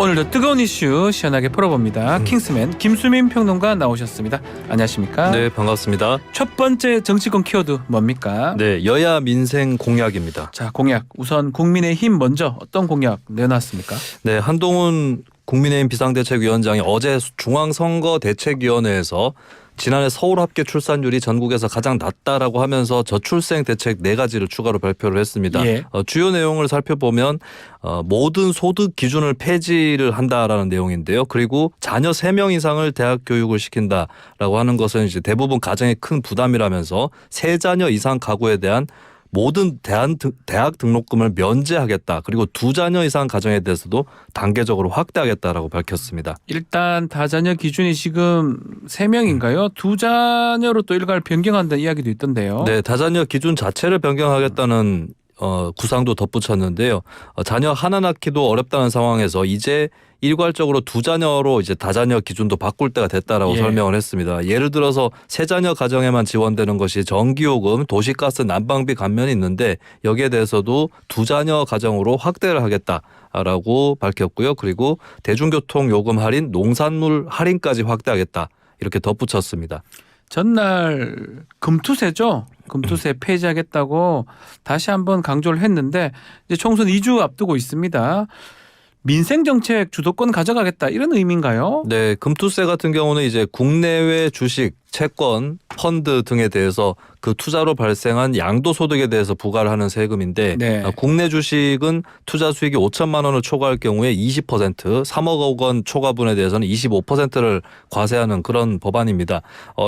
오늘도 뜨거운 이슈 시원하게 풀어봅니다. 킹스맨 김수민 평론가 나오셨습니다. 안녕하십니까? 네, 반갑습니다. 첫 번째 정치권 키워드 뭡니까? 네, 여야 민생 공약입니다. 자, 공약 우선 국민의힘 먼저 어떤 공약 내놨습니까? 네, 한동훈 국민의힘 비상대책위원장이 어제 중앙선거대책위원회에서 지난해 서울 합계 출산율이 전국에서 가장 낮다라고 하면서 저출생 대책 4가지를 추가로 발표를 했습니다. 예. 주요 내용을 살펴보면 모든 소득 기준을 폐지를 한다라는 내용인데요. 그리고 자녀 3명 이상을 대학 교육을 시킨다라고 하는 것은 이제 대부분 가정의 큰 부담이라면서 3자녀 이상 가구에 대한 모든 대학 등록금을 면제하겠다. 그리고 2자녀 이상 가정에 대해서도 단계적으로 확대하겠다라고 밝혔습니다. 일단 다자녀 기준이 지금 3명인가요? 2자녀로 또 일괄 변경한다는 이야기도 있던데요. 네, 다자녀 기준 자체를 변경하겠다는 구상도 덧붙였는데요. 자녀 하나 낳기도 어렵다는 상황에서 이제 일괄적으로 2자녀로 이제 다자녀 기준도 바꿀 때가 됐다라고 설명을 했습니다. 예를 들어서 3자녀 가정에만 지원되는 것이 전기요금, 도시가스, 난방비 감면이 있는데 여기에 대해서도 2자녀 가정으로 확대를 하겠다라고 밝혔고요. 그리고 대중교통 요금 할인, 농산물 할인까지 확대하겠다 이렇게 덧붙였습니다. 전날 금투세죠. 금투세 폐지하겠다고 다시 한번 강조를 했는데 이제 총선 2주 앞두고 있습니다. 민생정책 주도권 가져가겠다 이런 의미인가요? 네, 금투세 같은 경우는 이제 국내외 주식, 채권, 펀드 등에 대해서 그 투자로 발생한 양도소득에 대해서 부과를 하는 세금인데 네. 국내 주식은 투자 수익이 5천만 원을 초과할 경우에 20%, 3억 원 초과분에 대해서는 25%를 과세하는 그런 법안입니다.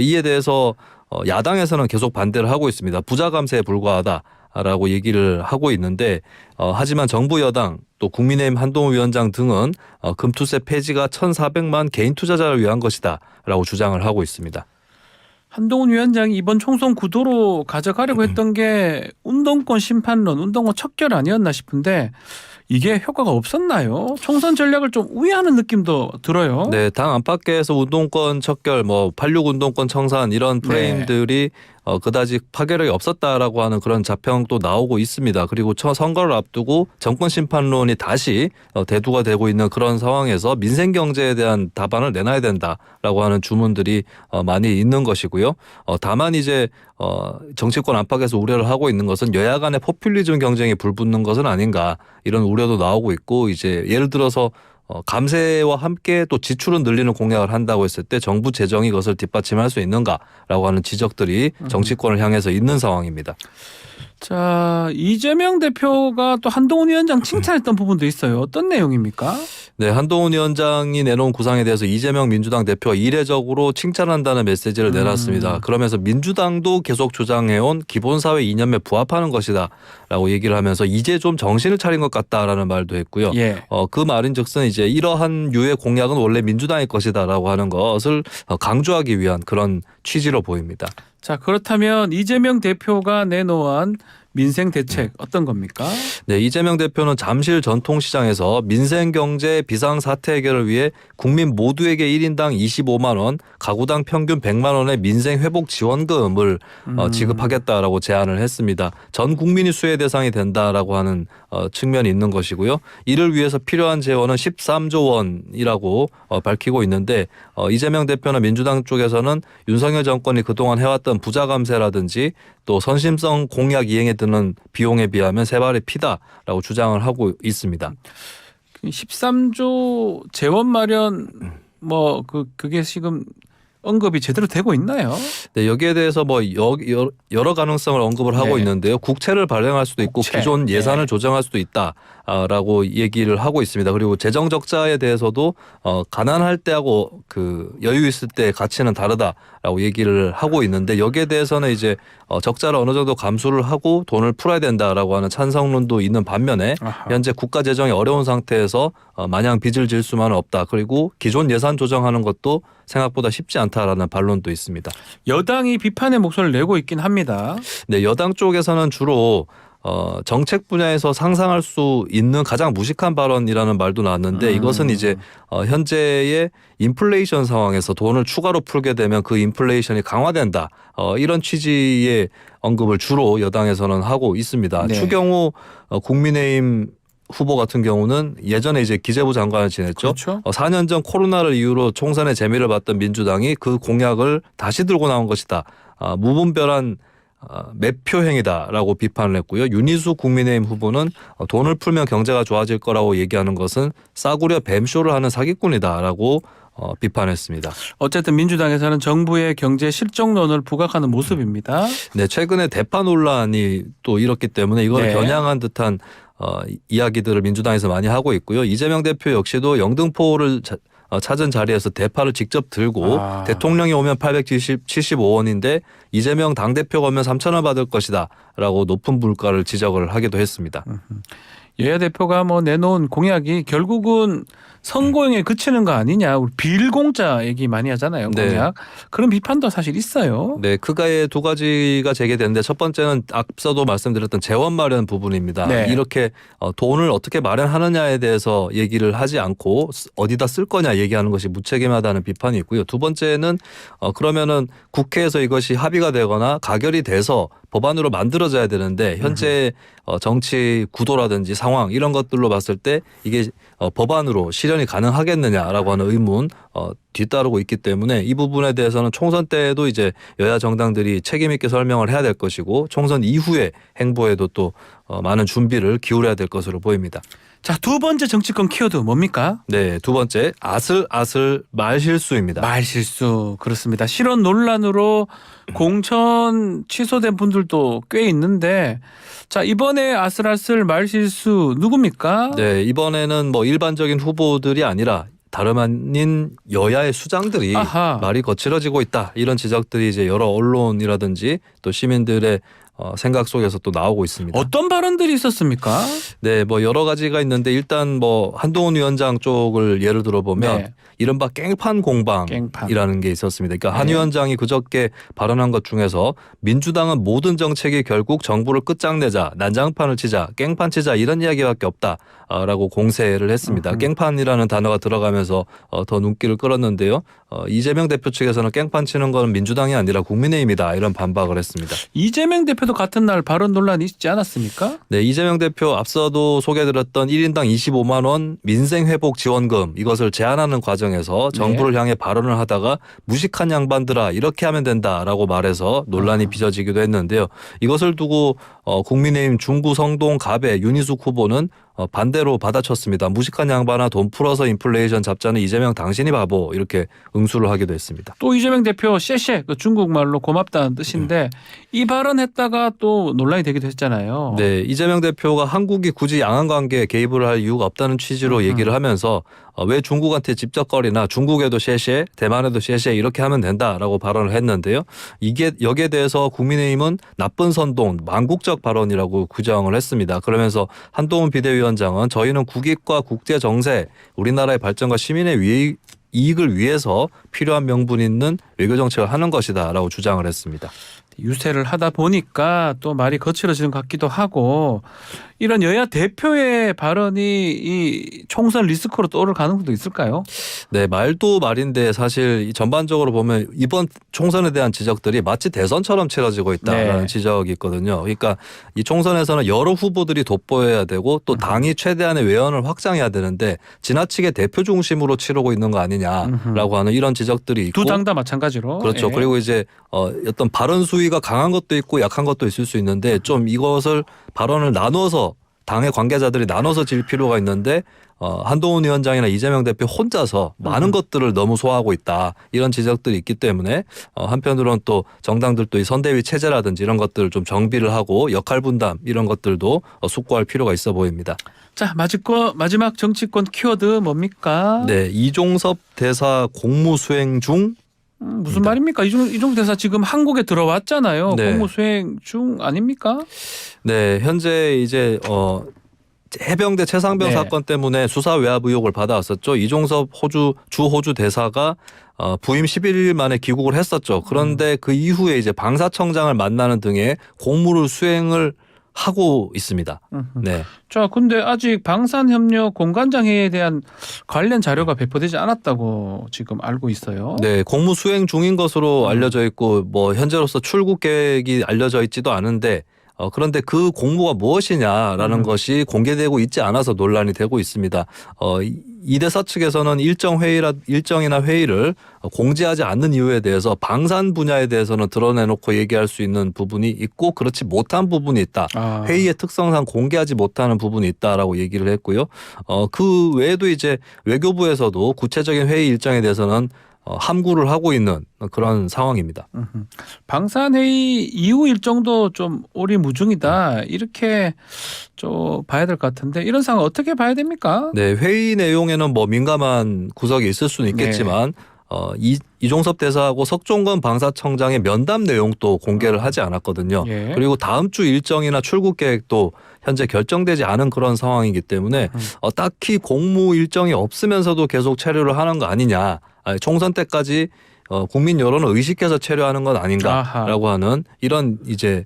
이에 대해서 야당에서는 계속 반대를 하고 있습니다. 부자 감세에 불과하다라고 얘기를 하고 있는데 하지만 정부 여당 또 국민의힘 한동훈 위원장 등은 금투세 폐지가 1,400만 개인 투자자를 위한 것이다라고 주장을 하고 있습니다. 한동훈 위원장이 이번 총선 구도로 가져가려고 했던 게 운동권 심판론, 운동권 척결 아니었나 싶은데 이게 효과가 없었나요? 총선 전략을 좀 우회하는 느낌도 들어요. 네, 당 안팎에서 운동권 척결, 86 운동권 청산 이런 프레임들이 그다지 파괴력이 없었다라고 하는 그런 자평도 나오고 있습니다. 그리고 선거를 앞두고 정권 심판론이 다시 대두가 되고 있는 그런 상황에서 민생 경제에 대한 답안을 내놔야 된다라고 하는 주문들이 많이 있는 것이고요. 다만 이제 정치권 안팎에서 우려를 하고 있는 것은 여야 간의 포퓰리즘 경쟁이 불붙는 것은 아닌가 이런 우려도 나오고 있고 이제 예를 들어서 감세와 함께 또 지출은 늘리는 공약을 한다고 했을 때 정부 재정이 이것을 뒷받침할 수 있는가라고 하는 지적들이 정치권을 향해서 있는 상황입니다. 자, 이재명 대표가 또 한동훈 위원장 칭찬했던 부분도 있어요. 어떤 내용입니까? 네, 한동훈 위원장이 내놓은 구상에 대해서 이재명 민주당 대표가 이례적으로 칭찬한다는 메시지를 내놨습니다. 그러면서 민주당도 계속 주장해온 기본사회 이념에 부합하는 것이다 라고 얘기를 하면서 이제 좀 정신을 차린 것 같다라는 말도 했고요. 예. 그 말인즉슨 이제 이러한 유의 공약은 원래 민주당의 것이다 라고 하는 것을 강조하기 위한 그런 취지로 보입니다. 자, 그렇다면 이재명 대표가 내놓은 민생 대책 어떤 겁니까? 네, 이재명 대표는 잠실 전통시장에서 민생경제 비상사태 해결을 위해 국민 모두에게 1인당 25만 원, 가구당 평균 100만 원의 민생회복지원금을 지급하겠다라고 제안을 했습니다. 전 국민이 수혜 대상이 된다라고 하는 측면이 있는 것이고요. 이를 위해서 필요한 재원은 13조 원이라고 밝히고 있는데 이재명 대표는 민주당 쪽에서는 윤석열 정권이 그동안 해왔던 부자 감세라든지 또 선심성 공약 이행에 드는 비용에 비하면 세 발의 피다라고 주장을 하고 있습니다. 13조 재원 마련 그게 지금 언급이 제대로 되고 있나요? 네, 여기에 대해서 여러 가능성을 언급을 하고 있는데요. 국채를 발행할 수도 있고 기존 예산을 조정할 수도 있다라고 얘기를 하고 있습니다. 그리고 재정 적자에 대해서도 가난할 때하고 그 여유 있을 때 가치는 다르다라고 얘기를 하고 있는데 여기에 대해서는 이제 적자를 어느 정도 감수를 하고 돈을 풀어야 된다라고 하는 찬성론도 있는 반면에 현재 국가 재정이 어려운 상태에서 마냥 빚을 질 수만은 없다. 그리고 기존 예산 조정하는 것도 생각보다 쉽지 않다라는 반론도 있습니다. 여당이 비판의 목소리를 내고 있긴 합니다. 네, 여당 쪽에서는 주로 정책 분야에서 상상할 수 있는 가장 무식한 발언이라는 말도 나왔는데 이것은 이제 현재의 인플레이션 상황에서 돈을 추가로 풀게 되면 그 인플레이션이 강화된다. 이런 취지의 언급을 주로 여당에서는 하고 있습니다. 네. 추경호 국민의힘 후보 같은 경우는 예전에 이제 기재부 장관을 지냈죠. 그렇죠. 4년 전 코로나를 이유로 총선에 재미를 봤던 민주당이 그 공약을 다시 들고 나온 것이다. 무분별한 매표 행위다라고 비판을 했고요. 윤희숙 국민의힘 후보는 돈을 풀면 경제가 좋아질 거라고 얘기하는 것은 싸구려 뱀쇼를 하는 사기꾼이다라고 비판했습니다. 어쨌든 민주당에서는 정부의 경제 실정론을 부각하는 모습입니다. 네, 최근에 대파 논란이 또 일었기 때문에 이걸 네. 겨냥한 듯한 이야기들을 민주당에서 많이 하고 있고요. 이재명 대표 역시도 영등포를 찾은 자리에서 대파를 직접 들고 대통령이 오면 875원인데 이재명 당대표가 오면 3,000원 받을 것이다 라고 높은 물가를 지적을 하기도 했습니다. 여야 대표가 뭐 내놓은 공약이 결국은 선거용에 그치는 거 아니냐. 우리 빌공짜 얘기 많이 하잖아요. 공약. 네. 그런 비판도 사실 있어요. 네, 크가에 두 가지가 제기되는데 첫 번째는 앞서도 말씀드렸던 재원 마련 부분입니다. 네. 이렇게 돈을 어떻게 마련하느냐에 대해서 얘기를 하지 않고 어디다 쓸 거냐 얘기하는 것이 무책임하다는 비판이 있고요. 두 번째는 그러면은 국회에서 이것이 합의가 되거나 가결이 돼서 법안으로 만들어져야 되는데 현재 정치 구도라든지 상황 이런 것들로 봤을 때 이게 법안으로 실현이 가능하겠느냐라고 하는 의문 뒤따르고 있기 때문에 이 부분에 대해서는 총선 때에도 이제 여야 정당들이 책임 있게 설명을 해야 될 것이고 총선 이후의 행보에도 또 많은 준비를 기울여야 될 것으로 보입니다. 자, 두 번째 정치권 키워드 뭡니까? 네, 두 번째 아슬아슬 말실수입니다. 말실수. 그렇습니다. 실언 논란으로 공천 취소된 분들도 꽤 있는데 자, 이번에 아슬아슬 말실수 누굽니까? 네, 이번에는 뭐 일반적인 후보들이 아니라 다름 아닌 여야의 수장들이 아하. 말이 거칠어지고 있다. 이런 지적들이 이제 여러 언론이라든지 또 시민들의 생각 속에서 또 나오고 있습니다. 어떤 발언들이 있었습니까? 네, 뭐 여러 가지가 있는데 일단 뭐 한동훈 위원장 쪽을 예를 들어보면 네. 이른바 깽판 공방이라는 게 있었습니다. 그러니까 한 네. 위원장이 그저께 발언한 것 중에서 민주당은 모든 정책이 결국 정부를 끝장내자, 난장판을 치자, 깽판 치자 이런 이야기밖에 없다라고 공세를 했습니다. 깽판이라는 단어가 들어가면서 더 눈길을 끌었는데요. 이재명 대표 측에서는 깽판 치는 건 민주당이 아니라 국민의힘이다 이런 반박을 했습니다. 이재명 대표도 같은 날 발언 논란이 있지 않았습니까? 네, 이재명 대표 앞서도 소개해드렸던 1인당 25만 원 민생회복 지원금 이것을 제한하는 과정에서 정부를 향해 발언을 하다가 무식한 양반들아 이렇게 하면 된다라고 말해서 논란이 빚어지기도 했는데요. 이것을 두고 국민의힘 중구 성동 갑의 윤희숙 후보는 반대로 받아쳤습니다. 무식한 양반아 돈 풀어서 인플레이션 잡자는 이재명 당신이 바보 이렇게 응수를 하기도 했습니다. 또 이재명 대표 셰셰 그 중국말로 고맙다는 뜻인데 이 발언했다가 또 논란이 되기도 했잖아요. 네, 이재명 대표가 한국이 굳이 양안관계에 개입을 할 이유가 없다는 취지로 얘기를 하면서 왜 중국한테 집적거리나 중국에도 셰셰, 대만에도 셰셰 이렇게 하면 된다라고 발언을 했는데요. 이게 여기에 대해서 국민의힘은 나쁜 선동, 망국적 발언이라고 규정을 했습니다. 그러면서 한동훈 비대위원장은 저희는 국익과 국제 정세, 우리나라의 발전과 시민의 이익을 위해서 필요한 명분 있는 외교 정책을 하는 것이다라고 주장을 했습니다. 유세를 하다 보니까 또 말이 거칠어지는 것 같기도 하고 이런 여야 대표의 발언이 이 총선 리스크로 떠오를 가능성도 있을까요? 네, 말도 말인데 사실 전반적으로 보면 이번 총선에 대한 지적들이 마치 대선처럼 치러지고 있다라는 네. 지적이 있거든요. 그러니까 이 총선에서는 여러 후보들이 돋보여야 되고 또 당이 최대한의 외연을 확장해야 되는데 지나치게 대표 중심으로 치르고 있는 거 아니냐라고 하는 이런 지적들이 있고 두 당 다 마찬가지로. 그렇죠. 예. 그리고 이제 어떤 발언 수위가 강한 것도 있고 약한 것도 있을 수 있는데 좀 이것을 발언을 나눠서 당의 관계자들이 나눠서 질 필요가 있는데 한동훈 위원장이나 이재명 대표 혼자서 많은 것들을 너무 소화하고 있다. 이런 지적들이 있기 때문에 한편으로는 또 정당들도 이 선대위 체제라든지 이런 것들을 좀 정비를 하고 역할 분담 이런 것들도 숙고할 필요가 있어 보입니다. 자, 마지막 정치권 키워드 뭡니까? 네, 이종섭 대사 공무 수행 중 무슨 말입니까? 이종섭 대사 지금 한국에 들어왔잖아요. 네. 공무 수행 중 아닙니까? 네, 현재 이제 해병대 최상병 네. 사건 때문에 수사 외압 의혹을 받아왔었죠. 이종섭 주 호주 대사가 부임 11일 만에 귀국을 했었죠. 그런데 그 이후에 이제 방사청장을 만나는 등의 공무를 수행을 하고 있습니다. 네. 자, 근데 아직 방산협력 공관장회에 대한 관련 자료가 배포되지 않았다고 지금 알고 있어요. 네, 공무 수행 중인 것으로 알려져 있고 뭐 현재로서 출국 계획이 알려져 있지도 않은데 그런데 그 공모가 무엇이냐라는 것이 공개되고 있지 않아서 논란이 되고 있습니다. 이대사 측에서는 일정이나 회의를 공지하지 않는 이유에 대해서 방산 분야에 대해서는 드러내놓고 얘기할 수 있는 부분이 있고 그렇지 못한 부분이 있다. 회의의 특성상 공개하지 못하는 부분이 있다라고 얘기를 했고요. 그 외에도 이제 외교부에서도 구체적인 회의 일정에 대해서는 함구를 하고 있는 그런 상황입니다. 방산회의 이후 일정도 좀 오리무중이다 이렇게 좀 봐야 될 것 같은데 이런 상황 어떻게 봐야 됩니까? 네, 회의 내용에는 뭐 민감한 구석이 있을 수는 있겠지만 이종섭 대사하고 석종건 방사청장의 면담 내용도 공개를 하지 않았거든요. 예. 그리고 다음 주 일정이나 출국 계획도 현재 결정되지 않은 그런 상황이기 때문에 딱히 공무 일정이 없으면서도 계속 체류를 하는 거 아니냐. 총선 때까지 국민 여론을 의식해서 체류하는 건 아닌가라고 하는 이런 이제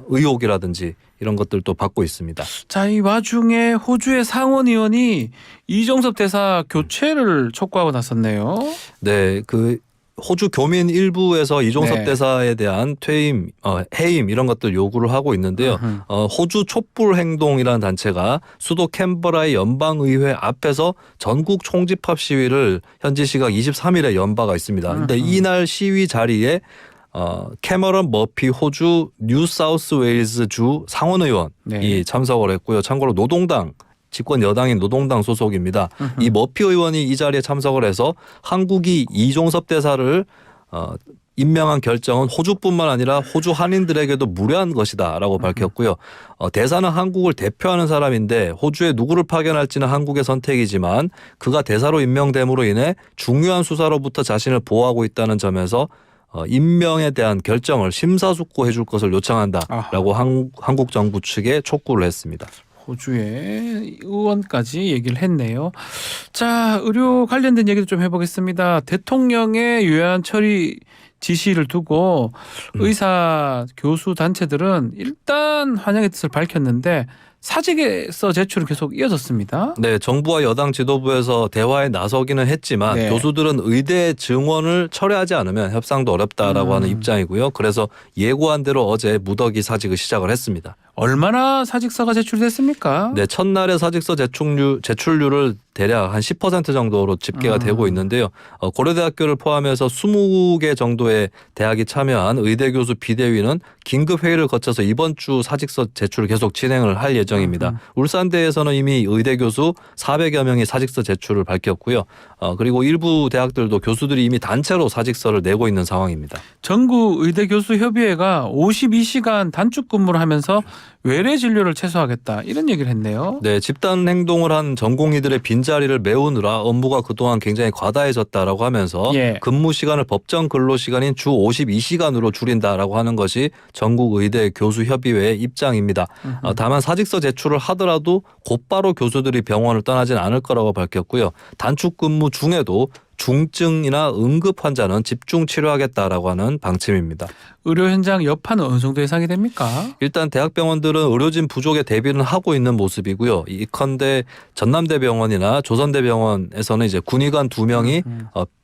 의혹이라든지 이런 것들도 받고 있습니다. 자, 이 와중에 호주의 상원 의원이 이종섭 대사 교체를 촉구하고 나섰네요. 네, 그 호주 교민 일부에서 이종섭 대사에 대한 퇴임, 해임 이런 것들 요구를 하고 있는데요. 호주 촛불 행동이라는 단체가 수도 캔버라의 연방의회 앞에서 전국 총집합 시위를 현지 시각 23일에 연 바가 있습니다. 근데 이날 시위 자리에 캐머런 머피 호주 뉴사우스웨일즈주 상원의원이 참석을 했고요. 참고로 노동당 집권 여당인 노동당 소속입니다. 이 머피 의원이 이 자리에 참석을 해서 한국이 이종섭 대사를 임명한 결정은 호주뿐만 아니라 호주 한인들에게도 무례한 것이다라고 밝혔고요. 대사는 한국을 대표하는 사람인데 호주에 누구를 파견할지는 한국의 선택이지만 그가 대사로 임명됨으로 인해 중요한 수사로부터 자신을 보호하고 있다는 점에서 임명에 대한 결정을 심사숙고해 줄 것을 요청한다라고 한국 정부 측에 촉구를 했습니다. 호주의 의원까지 얘기를 했네요. 자, 의료 관련된 얘기도 좀 해보겠습니다. 대통령의 유연 처리 지시를 두고 의사 교수 단체들은 일단 환영의 뜻을 밝혔는데 사직에서 제출은 계속 이어졌습니다. 네, 정부와 여당 지도부에서 대화에 나서기는 했지만 교수들은 의대 증원을 철회하지 않으면 협상도 어렵다라고 하는 입장이고요. 그래서 예고한 대로 어제 무더기 사직을 시작을 했습니다. 얼마나 사직서가 제출됐습니까? 네, 첫날의 사직서 제출률을 대략 한 10% 정도로 집계가 되고 있는데요. 고려대학교를 포함해서 20개 정도의 대학이 참여한 의대 교수 비대위는 긴급 회의를 거쳐서 이번 주 사직서 제출을 계속 진행을 할 예정입니다. 울산대에서는 이미 의대 교수 400여 명이 사직서 제출을 밝혔고요. 그리고 일부 대학들도 교수들이 이미 단체로 사직서를 내고 있는 상황입니다. 전국 의대 교수 협의회가 52시간 단축 근무를 하면서 외래 진료를 최소화하겠다 이런 얘기를 했네요. 네, 집단 행동을 한 전공의들의 빈자리를 메우느라 업무가 그동안 굉장히 과다해졌다라고 하면서 근무 시간을 법정 근로 시간인 주 52시간으로 줄인다라고 하는 것이 전국 의대 교수 협의회의 입장입니다. 다만 사직서 제출을 하더라도 곧바로 교수들이 병원을 떠나지는 않을 거라고 밝혔고요. 단축 근무 중에도 중증이나 응급 환자는 집중 치료하겠다라고 하는 방침입니다. 의료 현장 여파는 어느 정도 예상이 됩니까? 일단 대학병원들은 의료진 부족에 대비는 하고 있는 모습이고요. 이컨대 전남대병원이나 조선대병원에서는 이제 군의관 2명이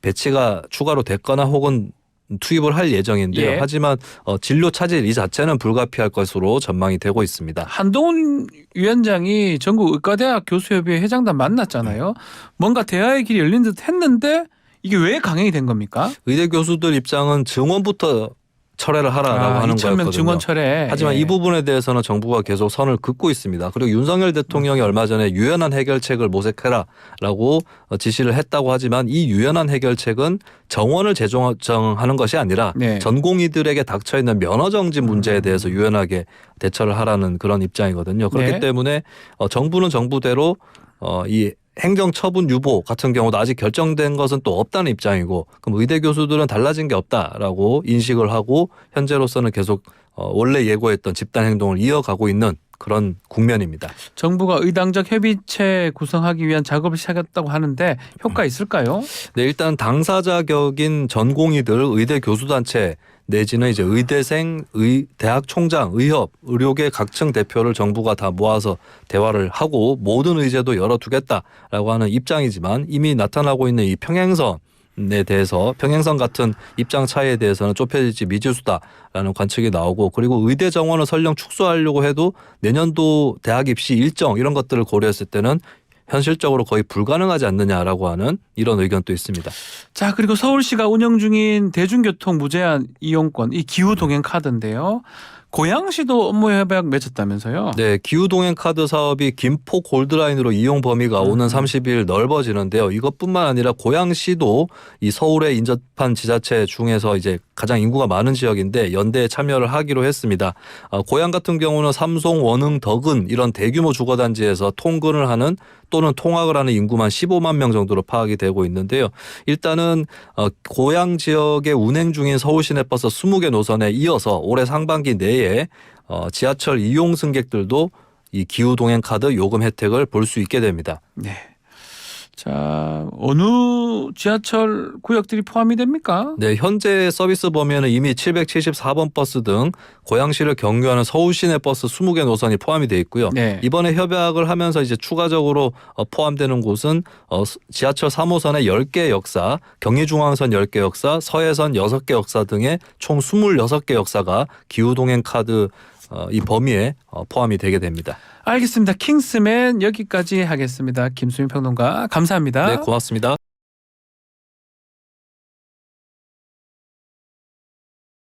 배치가 추가로 됐거나 혹은 투입을 할 예정인데요. 하지만 진료 차질 이 자체는 불가피할 것으로 전망이 되고 있습니다. 한동훈 위원장이 전국 의과대학 교수협의회 회장단 만났잖아요. 뭔가 대화의 길이 열린 듯 했는데 이게 왜 강행이 된 겁니까? 의대 교수들 입장은 증원부터 철회를 하라라고 하는 2,000명 거였거든요. 증원 철회. 하지만 이 부분에 대해서는 정부가 계속 선을 긋고 있습니다. 그리고 윤석열 대통령이 얼마 전에 유연한 해결책을 모색해라라고 지시를 했다고 하지만 이 유연한 해결책은 정원을 재정하는 것이 아니라 전공의들에게 닥쳐있는 면허정지 문제에 대해서 유연하게 대처를 하라는 그런 입장이거든요. 그렇기 때문에 정부는 정부대로 이 행정처분 유보 같은 경우도 아직 결정된 것은 또 없다는 입장이고 그럼 의대 교수들은 달라진 게 없다라고 인식을 하고 현재로서는 계속 원래 예고했던 집단 행동을 이어가고 있는 그런 국면입니다. 정부가 의당적 협의체 구성하기 위한 작업을 시작했다고 하는데 효과 있을까요? 네, 일단 당사자격인 전공의들 의대 교수단체 내지는 이제 의대생, 대학 총장, 의협, 의료계 각층 대표를 정부가 다 모아서 대화를 하고 모든 의제도 열어두겠다라고 하는 입장이지만 이미 나타나고 있는 이 평행선 대해서 평행선 같은 입장 차이에 대해서는 좁혀질지 미지수다라는 관측이 나오고 그리고 의대 정원을 설령 축소하려고 해도 내년도 대학 입시 일정 이런 것들을 고려했을 때는 현실적으로 거의 불가능하지 않느냐라고 하는 이런 의견도 있습니다. 자, 그리고 서울시가 운영 중인 대중교통 무제한 이용권, 이 기후 동행 카드인데요. 고양시도 업무 협약 맺었다면서요? 네, 기후동행 카드 사업이 김포 골드라인으로 이용 범위가 오는 30일 넓어지는데요. 이것뿐만 아니라 고양시도 이 서울에 인접한 지자체 중에서 이제 가장 인구가 많은 지역인데 연대에 참여를 하기로 했습니다. 고양 같은 경우는 삼송, 원흥, 덕은 이런 대규모 주거단지에서 통근을 하는 또는 통학을 하는 인구만 15만 명 정도로 파악이 되고 있는데요. 일단은 고양 지역에 운행 중인 서울시내버스 20개 노선에 이어서 올해 상반기 내에 지하철 이용 승객들도 이 기후동행 카드 요금 혜택을 볼 수 있게 됩니다. 네. 자, 어느 지하철 구역들이 포함이 됩니까? 네, 현재 서비스 범위에는 이미 774번 버스 등 고양시를 경유하는 서울시내 버스 20개 노선이 포함이 돼 있고요. 네. 이번에 협약을 하면서 이제 추가적으로 포함되는 곳은 지하철 3호선의 10개 역사, 경의중앙선 10개 역사, 서해선 6개 역사 등의 총 26개 역사가 기후동행 카드 이 범위에 포함이 되게 됩니다. 알겠습니다. 킹스맨 여기까지 하겠습니다. 김수민 평론가 감사합니다. 네, 고맙습니다.